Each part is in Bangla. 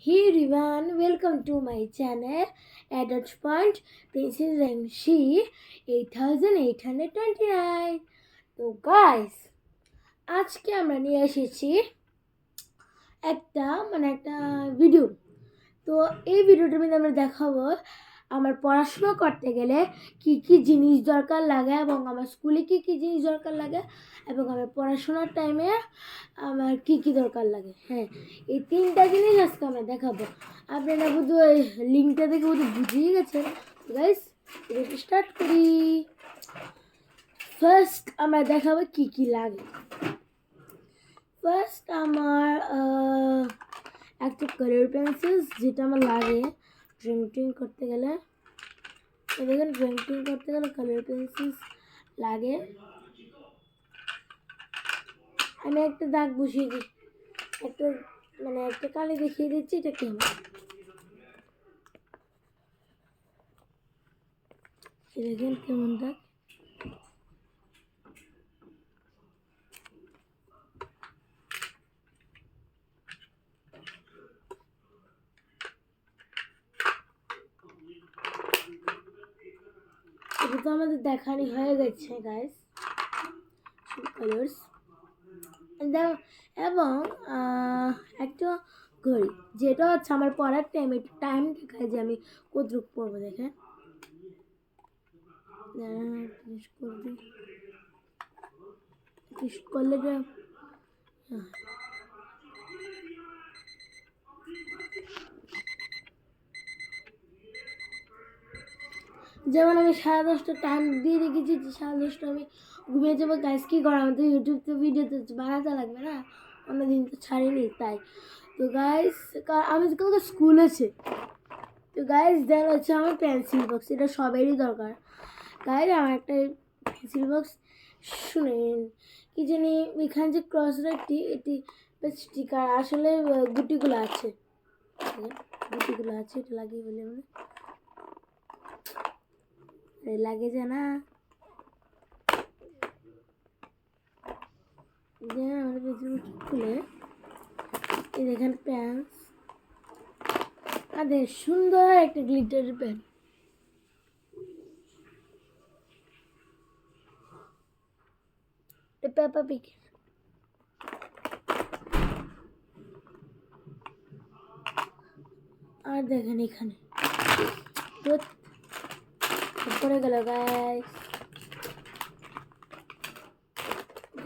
Hey everyone, welcome to my channel Adult Point. This is MC 8829. তো guys, আজকে আমরা নিয়ে এসেছি একটা ভিডিও। তো এই ভিডিওটার মধ্যে আমরা দেখাবো আমার পড়াশোনা করতে গেলে কি কি জিনিস দরকার লাগে এবং আমার স্কুলে কি কি জিনিস দরকার লাগে এবং আমার পড়াশোনার টাইমে আমার কি কি দরকার লাগে। হ্যাঁ, এই তিনটা জিনিস আজকে আমরা দেখাবো। আপনারা বুঝো লিঙ্কটা দেখে বুঝিয়ে গেছেন। গাইস, এটা স্টার্ট করি। ফার্স্ট আমরা দেখাবো কি কি লাগে। ফার্স্ট আমার একটা কালার পেন্সিল, যেটা আমার লাগে ড্রয়িং করতে গেলে। দেখেন, ড্রয়িং করতে গেলে কালার পেন্সিল লাগে। আমি একটা দাগ বসিয়ে দিই, একটা কালি দেখিয়ে দিচ্ছি এটা কেমন। দেখেন কেমন দাগ। এটা তো আমাদের দেখানি হয়ে গেছে গাইস, কালার্স। এবং একটা ঘড়ি, যেটা হচ্ছে আমার পড়ার টাইম দেখায় যে আমি কতটুকু পড়বো। দেখেন, করলে যেমন আমি 10:30 টাইম দিয়ে রেখেছি যে 10:30 আমি ঘুমিয়ে যাবো। গাইস, কি করা, আমাদের ইউটিউব তো ভিডিও তো বানাতে লাগবে না, অন্যদিন তো ছাড়িনি তাই। তো গাইস, আমি কালকে স্কুল আছে। তো গাইস, দেন হচ্ছে আমার পেন্সিল বক্স, এটা সবারই দরকার। গাইস, আমার একটা পেন্সিল বক্স, শুনেন কি জানি এখানে যে ক্রস রাখটি, এটি স্টিকার, আসলে গুটিগুলো আছে, এটা লাগিয়ে বলে লাগে যে না খুলে এই দেখেন প্যান্স, আর সুন্দর একটা গ্লিটারের পেন। পেপা পিক। আর দেখেন এখানে পড়ে গেল গাইস,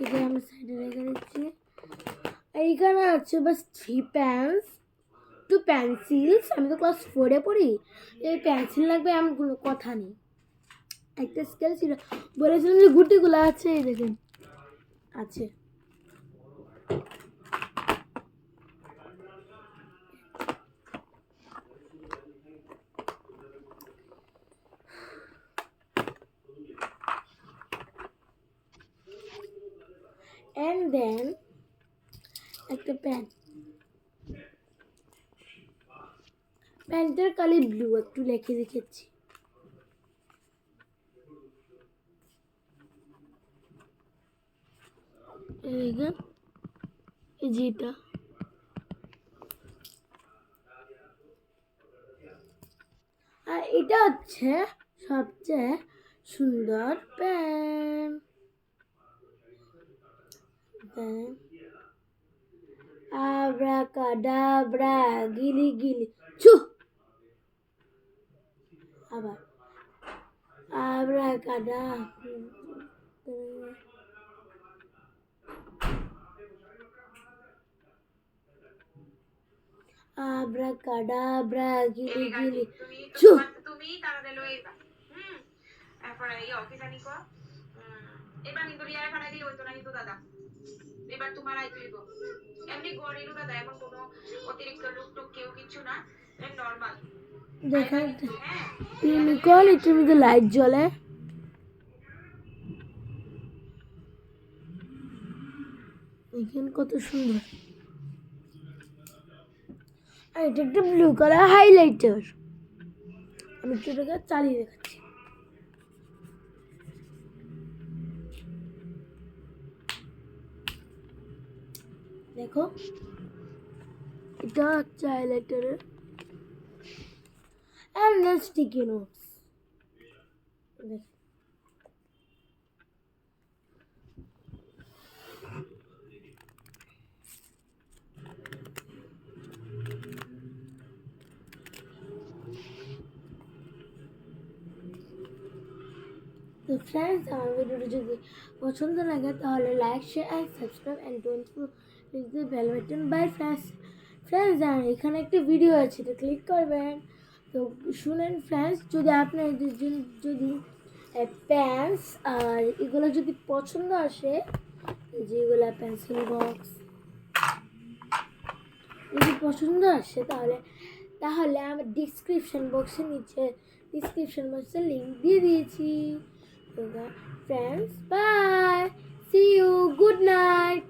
এটা আমি সাইডে রেখে দিচ্ছি। এইখানে আছে বাস 3 পেন্স, 2 পেন্সিলস। আমি তো ক্লাস 4-এ পড়ি, এই পেন্সিল লাগবে এমন কোনো কথা নেই। একটা স্কেল ছিল, বলেছিলাম যে গুটিগুলো আছে, এই দেখেন আছে। And then একটা প্যান্টের কালার ব্লু, একটু লিখে রেখেছি। যেটা আর এটা হচ্ছে সবচেয়ে সুন্দর পেন। আব্রাকাডাব্রা, গিলি গিলি ছু। আবার আব্রাকাডা, আব্রাকাডাব্রা, গিলি গিলি ছু। তুমি তারা লইবা এখন এই অফিস আনি কো এবার কিন্তু রিয়া ফাড়াই দিলে হইতো না কিন্তু দাদা, এবার তোমার আইতে হইব। এমনি গড়িরু দাদা, এখন কোনো অতিরিক্ত লুক টুক কেউ কিছু না, নরমাল। দেখেন ইউনিকর্ন, এটার মধ্যে লাইট জ্বলে। দেখেন কত সুন্দর। আর এটা একটা ব্লু কালার হাইলাইটার, আমি এটাকে চালিয়ে দেখাচ্ছি। দেখো, dark highlighter and then sticky notes. তো ফ্রেন্ডস আমার ভিডিওটা যদি পছন্দ লাগে তাহলে like share and subscribe and don't click the bell button. Bye friends. Friends জানেন এখানে একটা ভিডিও আছে, এটা ক্লিক করবেন। তো শুনেন ফ্রেন্ডস, যদি আপনার যদি প্যান্টস আর এগুলো যদি পছন্দ আসে, যেগুলো পেন্সিল বক্স যদি পছন্দ আসে তাহলে আমার ডিসক্রিপশন বক্সের নিচে লিঙ্ক দিয়ে দিয়েছি। তো friends bye, see you, good night.